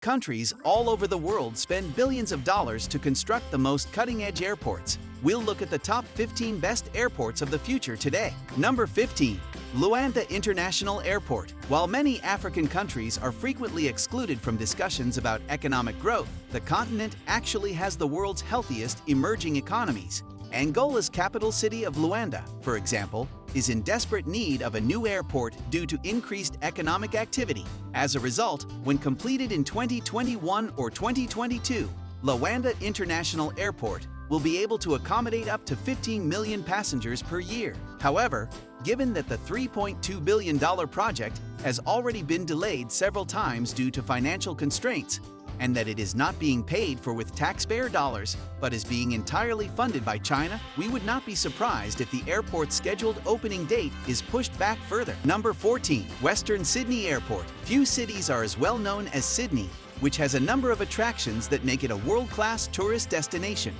Countries all over the world spend billions of dollars to construct the most cutting-edge airports. We'll look at the top 15 best airports of the future today. Number 15. Luanda International Airport. While many African countries are frequently excluded from discussions about economic growth, the continent actually has the world's healthiest emerging economies. Angola's capital city of Luanda, for example, is in desperate need of a new airport due to increased economic activity. As a result, when completed in 2021 or 2022, Luanda International Airport will be able to accommodate up to 15 million passengers per year. However, given that the $3.2 billion project has already been delayed several times due to financial constraints, and that it is not being paid for with taxpayer dollars, but is being entirely funded by China, we would not be surprised if the airport's scheduled opening date is pushed back further. Number 14. Western Sydney Airport. Few cities are as well known as Sydney, which has a number of attractions that make it a world-class tourist destination.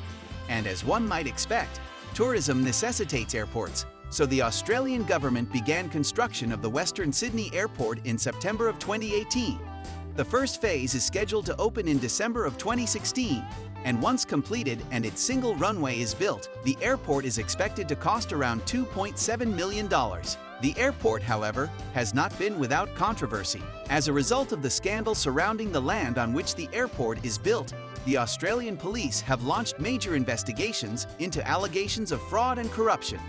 And as one might expect, tourism necessitates airports. So the Australian government began construction of the Western Sydney Airport in September of 2018. The first phase is scheduled to open in December of 2016, and once completed and its single runway is built, the airport is expected to cost around $2.7 million. The airport, however, has not been without controversy. As a result of the scandal surrounding the land on which the airport is built, the Australian police have launched major investigations into allegations of fraud and corruption.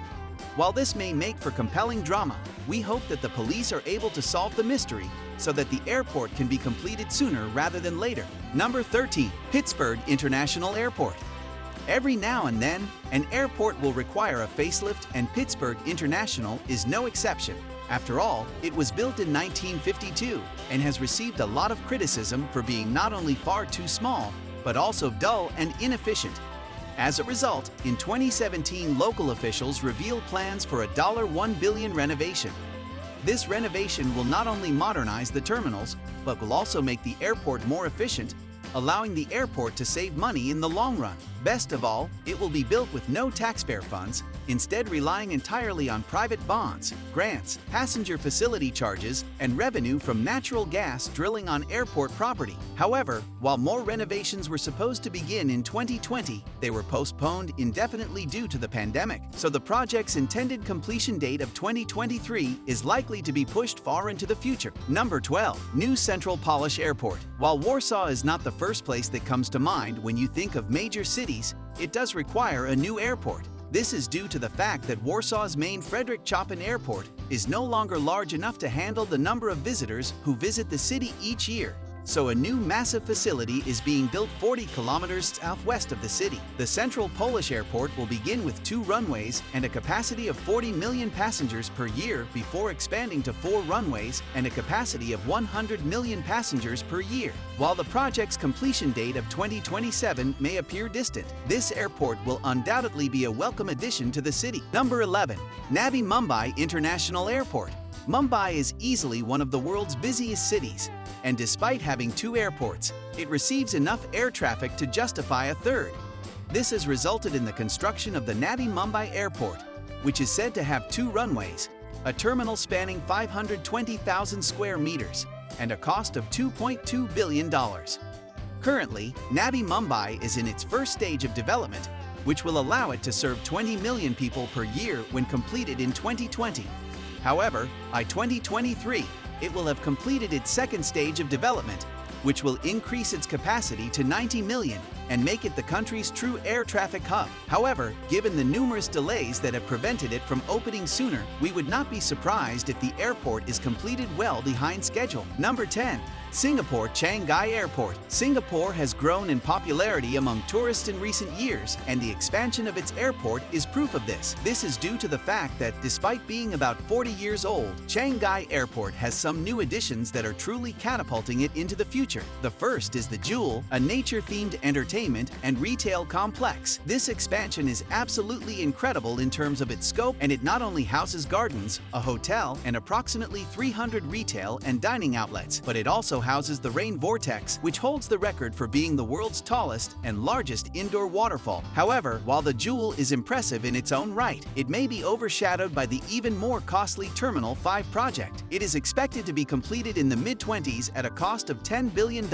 While this may make for compelling drama, we hope that the police are able to solve the mystery so that the airport can be completed sooner rather than later. Number 13. Pittsburgh International Airport. Every now and then, an airport will require a facelift, and Pittsburgh International is no exception. After all, it was built in 1952 and has received a lot of criticism for being not only far too small, but also dull and inefficient. As a result, in 2017, local officials revealed plans for a $1 billion renovation. This renovation will not only modernize the terminals, but will also make the airport more efficient, allowing the airport to save money in the long run. Best of all, it will be built with no taxpayer funds, instead relying entirely on private bonds, grants, passenger facility charges, and revenue from natural gas drilling on airport property. However, while more renovations were supposed to begin in 2020, they were postponed indefinitely due to the pandemic, so the project's intended completion date of 2023 is likely to be pushed far into the future. Number 12. New Central Polish Airport. While Warsaw is not the first place that comes to mind when you think of major cities, it does require a new airport. This is due to the fact that Warsaw's main Frederick Chopin Airport is no longer large enough to handle the number of visitors who visit the city each year. So a new massive facility is being built 40 kilometers southwest of the city. The Central Polish Airport will begin with 2 runways and a capacity of 40 million passengers per year before expanding to 4 runways and a capacity of 100 million passengers per year. While the project's completion date of 2027 may appear distant, this airport will undoubtedly be a welcome addition to the city. Number 11. Navi Mumbai International Airport. Mumbai is easily one of the world's busiest cities, and despite having 2 airports, it receives enough air traffic to justify a third. This has resulted in the construction of the Navi Mumbai Airport, which is said to have 2 runways, a terminal spanning 520,000 square meters, and a cost of $2.2 billion. Currently, Navi Mumbai is in its first stage of development, which will allow it to serve 20 million people per year when completed in 2020. However, by 2023, it will have completed its second stage of development, which will increase its capacity to 90 million and make it the country's true air traffic hub. However, given the numerous delays that have prevented it from opening sooner, we would not be surprised if the airport is completed well behind schedule. Number 10. Singapore Changi Airport. Singapore has grown in popularity among tourists in recent years, and the expansion of its airport is proof of this. This is due to the fact that, despite being about 40 years old, Changi Airport has some new additions that are truly catapulting it into the future. The first is the Jewel, a nature-themed entertainment entertainment, and retail complex. This expansion is absolutely incredible in terms of its scope, and it not only houses gardens, a hotel, and approximately 300 retail and dining outlets, but it also houses the Rain Vortex, which holds the record for being the world's tallest and largest indoor waterfall. However, while the jewel is impressive in its own right, it may be overshadowed by the even more costly Terminal 5 project. It is expected to be completed in the mid-20s at a cost of $10 billion,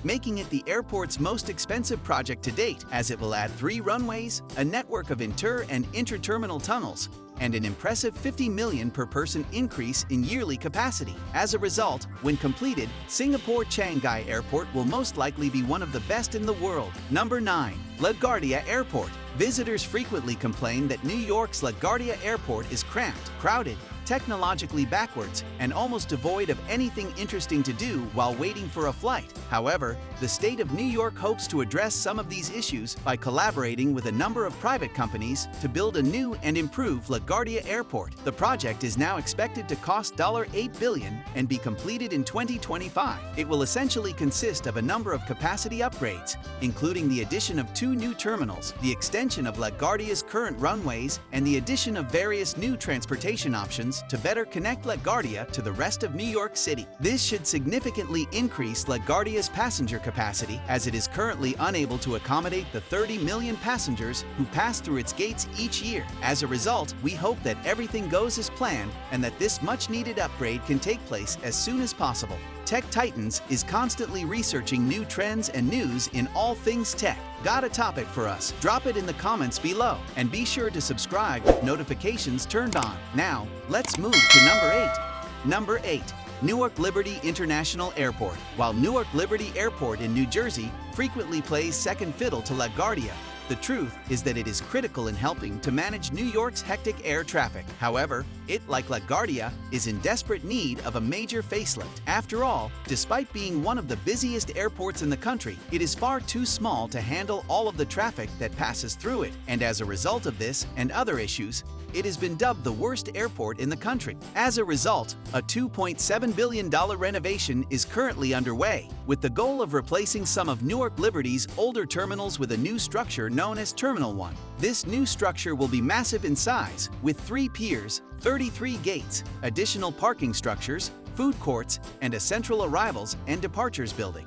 making it the airport's most expensive project to date, as it will add 3 runways, a network of inter- and interterminal tunnels, and an impressive 50 million per person increase in yearly capacity. As a result, when completed, Singapore Changi Airport will most likely be one of the best in the world. Number 9. LaGuardia Airport. Visitors frequently complain that New York's LaGuardia Airport is cramped, crowded, technologically backwards, and almost devoid of anything interesting to do while waiting for a flight. However, the state of New York hopes to address some of these issues by collaborating with a number of private companies to build a new and improved LaGuardia Airport. The project is now expected to cost $8 billion and be completed in 2025. It will essentially consist of a number of capacity upgrades, including the addition of 2 new terminals, the extension of LaGuardia's current runways, and the addition of various new transportation options to better connect LaGuardia to the rest of New York City. This should significantly increase LaGuardia's passenger capacity, as it is currently unable to accommodate the 30 million passengers who pass through its gates each year. As a result, we hope that everything goes as planned and that this much-needed upgrade can take place as soon as possible. Tech Titans is constantly researching new trends and news in all things tech. Got a topic for us? Drop it in the comments below, and be sure to subscribe with notifications turned on. Now, let's move to number 8. Number 8. Newark Liberty International Airport. While Newark Liberty Airport in New Jersey frequently plays second fiddle to LaGuardia, the truth is that it is critical in helping to manage New York's hectic air traffic. However, it, like LaGuardia, is in desperate need of a major facelift. After all, despite being one of the busiest airports in the country, it is far too small to handle all of the traffic that passes through it, and as a result of this and other issues, it has been dubbed the worst airport in the country. As a result, a $2.7 billion renovation is currently underway, with the goal of replacing some of Newark Liberty's older terminals with a new structure known as Terminal 1. This new structure will be massive in size, with 3 piers, 33 gates, additional parking structures, food courts, and a central arrivals and departures building.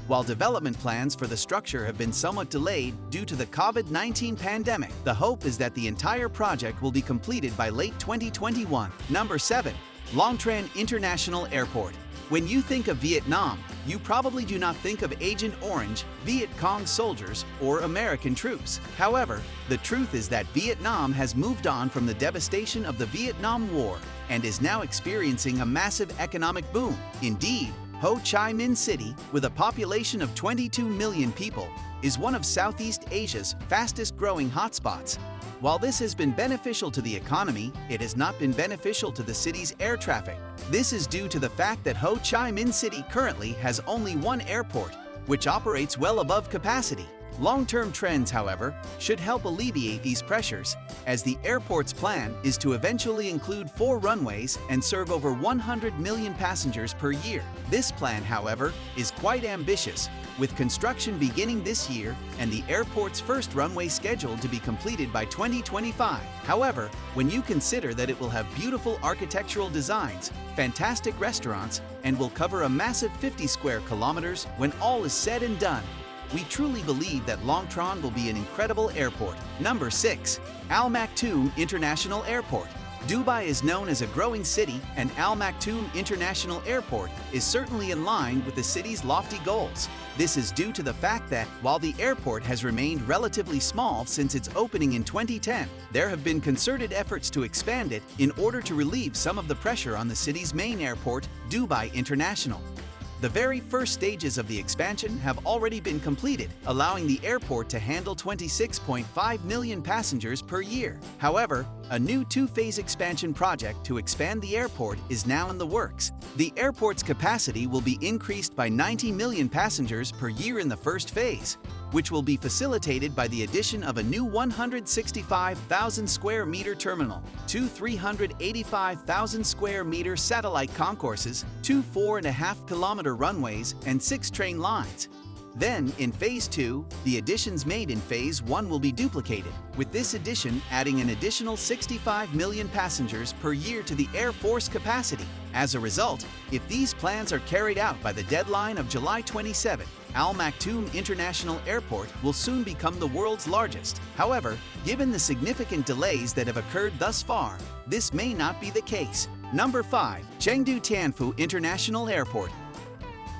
While development plans for the structure have been somewhat delayed due to the COVID-19 pandemic, the hope is that the entire project will be completed by late 2021. Number 7. Long Tran International Airport. When you think of Vietnam, you probably do not think of Agent Orange, Viet Cong soldiers, or American troops. However, the truth is that Vietnam has moved on from the devastation of the Vietnam War and is now experiencing a massive economic boom. Indeed, Ho Chi Minh City, with a population of 22 million people, is one of Southeast Asia's fastest-growing hotspots. While this has been beneficial to the economy, it has not been beneficial to the city's air traffic. This is due to the fact that Ho Chi Minh City currently has only one airport, which operates well above capacity. Long-term trends, however, should help alleviate these pressures, as the airport's plan is to eventually include 4 runways and serve over 100 million passengers per year. This plan, however, is quite ambitious, with construction beginning this year and the airport's first runway scheduled to be completed by 2025. However, when you consider that it will have beautiful architectural designs, fantastic restaurants, and will cover a massive 50 square kilometers when all is said and done, we truly believe that Long Tran will be an incredible airport. Number 6. Al Maktoum International Airport. Dubai is known as a growing city, and Al Maktoum International Airport is certainly in line with the city's lofty goals. This is due to the fact that, while the airport has remained relatively small since its opening in 2010, there have been concerted efforts to expand it in order to relieve some of the pressure on the city's main airport, Dubai International. The very first stages of the expansion have already been completed, allowing the airport to handle 26.5 million passengers per year. However, a new 2-phase expansion project to expand the airport is now in the works. The airport's capacity will be increased by 90 million passengers per year in the first phase, which will be facilitated by the addition of a new 165,000 square meter terminal, 2 385,000 square meter satellite concourses, 2 4.5-kilometer runways, and 6 train lines. Then, in Phase 2, the additions made in Phase 1 will be duplicated, with this addition adding an additional 65 million passengers per year to the Air Force capacity. As a result, if these plans are carried out by the deadline of July 27, Al Maktoum International Airport will soon become the world's largest. However, given the significant delays that have occurred thus far, this may not be the case. Number 5. Chengdu Tanfu International Airport.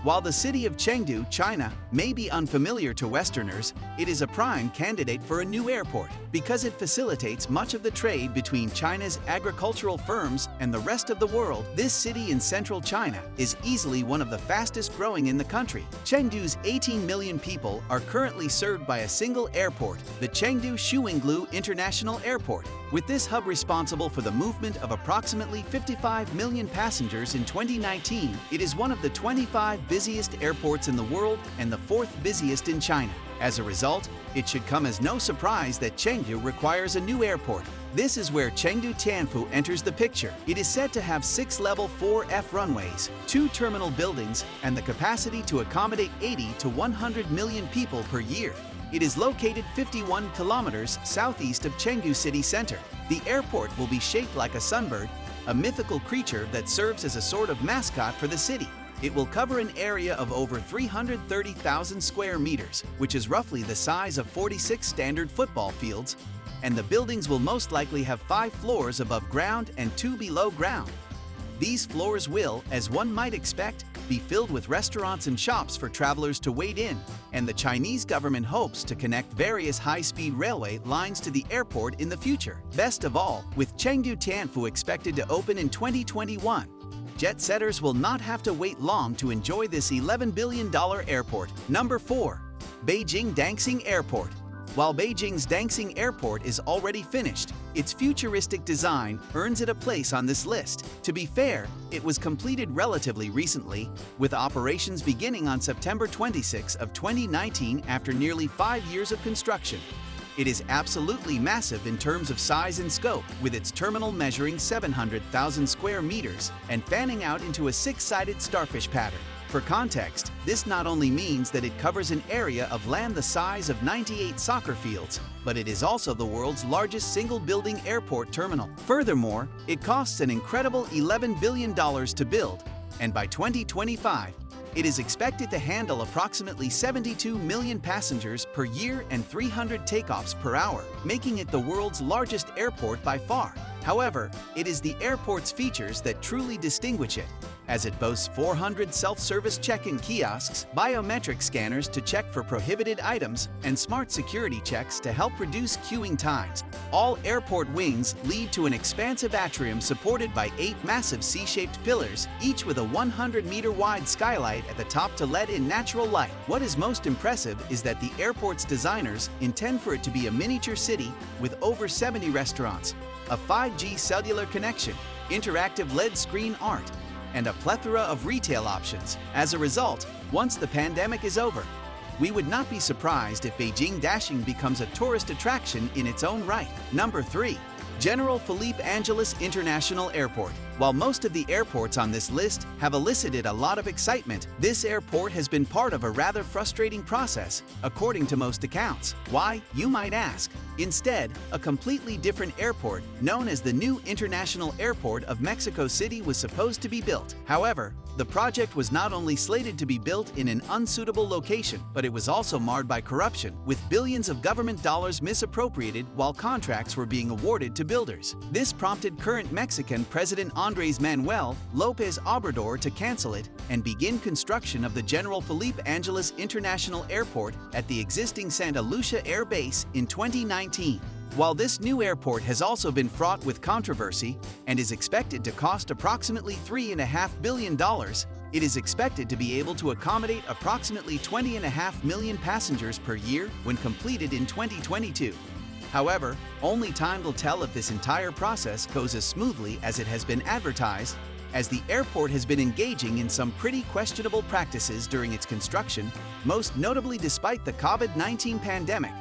While the city of Chengdu, China, may be unfamiliar to Westerners, it is a prime candidate for a new airport because it facilitates much of the trade between China's agricultural firms and the rest of the world. This city in central China is easily one of the fastest growing in the country. Chengdu's 18 million people are currently served by a single airport, the Chengdu Shuinglu International Airport. With this hub responsible for the movement of approximately 55 million passengers in 2019, it is one of the 25 busiest airports in the world and the 4th busiest in China. As a result, it should come as no surprise that Chengdu requires a new airport. This is where Chengdu Tanfu enters the picture. It is said to have 6 level 4F runways, 2 terminal buildings, and the capacity to accommodate 80 to 100 million people per year. It is located 51 kilometers southeast of Chengdu city center. The airport will be shaped like a sunbird, a mythical creature that serves as a sort of mascot for the city. It will cover an area of over 330,000 square meters, which is roughly the size of 46 standard football fields, and the buildings will most likely have 5 floors above ground and 2 below ground. These floors will, as one might expect, be filled with restaurants and shops for travelers to wait in, and the Chinese government hopes to connect various high-speed railway lines to the airport in the future. Best of all, with Chengdu Tanfu expected to open in 2021, jet-setters will not have to wait long to enjoy this $11 billion airport. Number 4. Beijing Daxing Airport. While Beijing's Daxing Airport is already finished, its futuristic design earns it a place on this list. To be fair, it was completed relatively recently, with operations beginning on September 26 of 2019 after nearly 5 years of construction. It is absolutely massive in terms of size and scope, with its terminal measuring 700,000 square meters and fanning out into a 6-sided starfish pattern. For context, this not only means that it covers an area of land the size of 98 soccer fields, but it is also the world's largest single-building airport terminal. Furthermore, it costs an incredible $11 billion to build, and by 2025, it is expected to handle approximately 72 million passengers per year and 300 takeoffs per hour, making it the world's largest airport by far. However, it is the airport's features that truly distinguish it, as it boasts 400 self-service check-in kiosks, biometric scanners to check for prohibited items, and smart security checks to help reduce queuing times. All airport wings lead to an expansive atrium supported by 8 massive C-shaped pillars, each with a 100-meter-wide skylight at the top to let in natural light. What is most impressive is that the airport's designers intend for it to be a miniature city with over 70 restaurants, a 5G cellular connection, interactive LED screen art, and a plethora of retail options. As a result, once the pandemic is over, we would not be surprised if Beijing Daxing becomes a tourist attraction in its own right. Number 3. General Felipe Angelus International Airport. While most of the airports on this list have elicited a lot of excitement, this airport has been part of a rather frustrating process, according to most accounts. Why, you might ask? Instead, a completely different airport, known as the New International Airport of Mexico City, was supposed to be built. However, the project was not only slated to be built in an unsuitable location, but it was also marred by corruption, with billions of government dollars misappropriated while contracts were being awarded to builders. This prompted current Mexican President Andrés Manuel López Obrador to cancel it and begin construction of the General Felipe Angeles International Airport at the existing Santa Lucia Air Base in 2019. While this new airport has also been fraught with controversy and is expected to cost approximately $3.5 billion, it is expected to be able to accommodate approximately 20.5 million passengers per year when completed in 2022. However, only time will tell if this entire process goes as smoothly as it has been advertised, as the airport has been engaging in some pretty questionable practices during its construction, most notably despite the COVID-19 pandemic.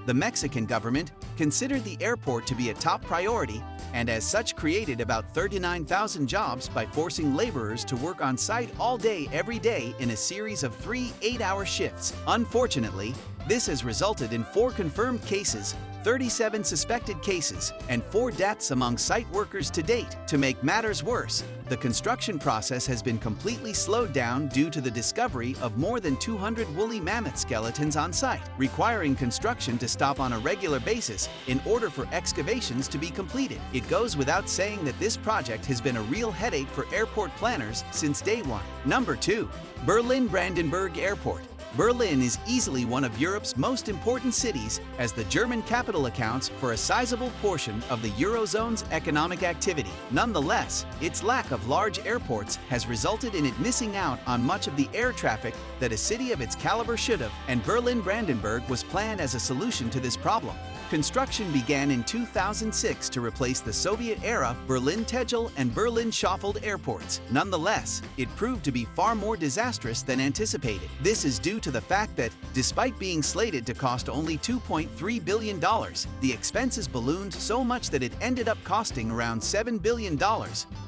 The Mexican government considered the airport to be a top priority and as such created about 39,000 jobs by forcing laborers to work on site all day every day in a series of 3 8-hour shifts. Unfortunately, this has resulted in 4 confirmed cases, 37 suspected cases, and 4 deaths among site workers to date. To make matters worse, the construction process has been completely slowed down due to the discovery of more than 200 woolly mammoth skeletons on site, requiring construction to stop on a regular basis in order for excavations to be completed. It goes without saying that this project has been a real headache for airport planners since day one. Number 2. Berlin-Brandenburg Airport. Berlin is easily one of Europe's most important cities, as the German capital accounts for a sizable portion of the Eurozone's economic activity. Nonetheless, its lack of large airports has resulted in it missing out on much of the air traffic that a city of its caliber should have, and Berlin-Brandenburg was planned as a solution to this problem. Construction began in 2006 to replace the Soviet-era Berlin-Tegel and Berlin-Schofeld airports. Nonetheless, it proved to be far more disastrous than anticipated. This is due to the fact that, despite being slated to cost only $2.3 billion, the expenses ballooned so much that it ended up costing around $7 billion,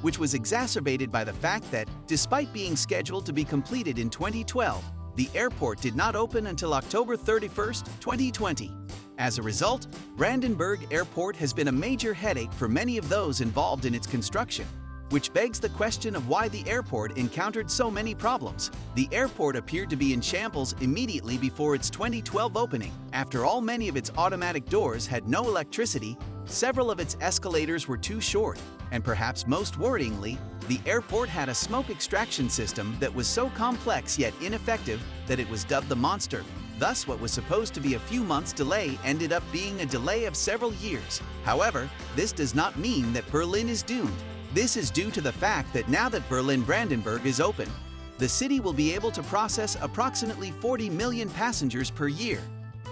which was exacerbated by the fact that, despite being scheduled to be completed in 2012, the airport did not open until October 31, 2020. As a result, Brandenburg Airport has been a major headache for many of those involved in its construction, which begs the question of why the airport encountered so many problems. The airport appeared to be in shambles immediately before its 2012 opening. After all, many of its automatic doors had no electricity, several of its escalators were too short, and perhaps most worryingly, the airport had a smoke extraction system that was so complex yet ineffective that it was dubbed the monster. Thus, what was supposed to be a few months' delay ended up being a delay of several years. However, this does not mean that Berlin is doomed. This is due to the fact that now that Berlin-Brandenburg is open, the city will be able to process approximately 40 million passengers per year,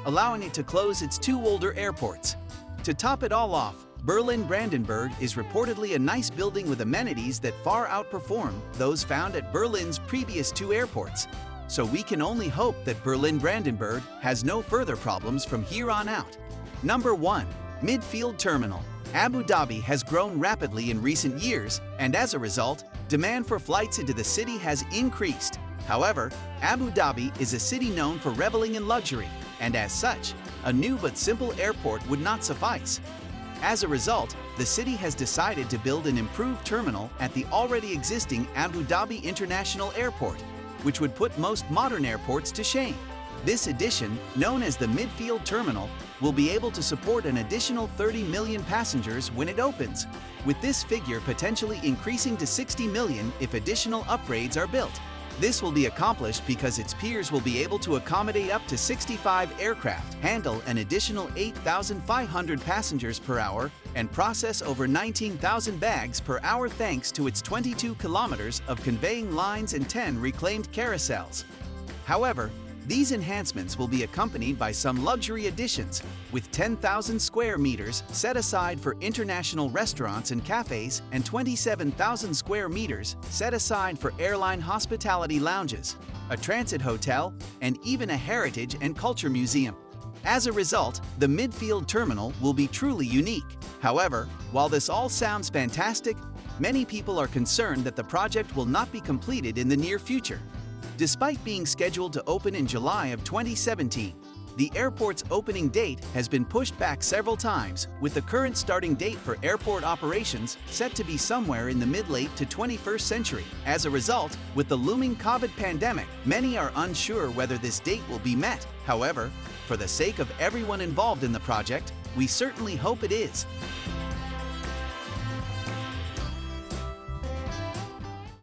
allowing it to close its 2 older airports. To top it all off, Berlin-Brandenburg is reportedly a nice building with amenities that far outperform those found at Berlin's previous 2 airports. So we can only hope that Berlin-Brandenburg has no further problems from here on out. Number 1. Midfield Terminal. Abu Dhabi has grown rapidly in recent years, and as a result, demand for flights into the city has increased. However, Abu Dhabi is a city known for reveling in luxury, and as such, a new but simple airport would not suffice. As a result, the city has decided to build an improved terminal at the already existing Abu Dhabi International Airport, which would put most modern airports to shame. This addition, known as the Midfield Terminal, will be able to support an additional 30 million passengers when it opens, with this figure potentially increasing to 60 million if additional upgrades are built. This will be accomplished because its piers will be able to accommodate up to 65 aircraft, handle an additional 8,500 passengers per hour, and process over 19,000 bags per hour thanks to its 22 kilometers of conveying lines and 10 reclaimed carousels. However, these enhancements will be accompanied by some luxury additions, with 10,000 square meters set aside for international restaurants and cafes and 27,000 square meters set aside for airline hospitality lounges, a transit hotel, and even a heritage and culture museum. As a result, the Midfield Terminal will be truly unique. However, while this all sounds fantastic, many people are concerned that the project will not be completed in the near future. Despite being scheduled to open in July of 2017, the airport's opening date has been pushed back several times, with the current starting date for airport operations set to be somewhere in the mid-late to 21st century. As a result, with the looming COVID pandemic, many are unsure whether this date will be met. However, for the sake of everyone involved in the project, we certainly hope it is.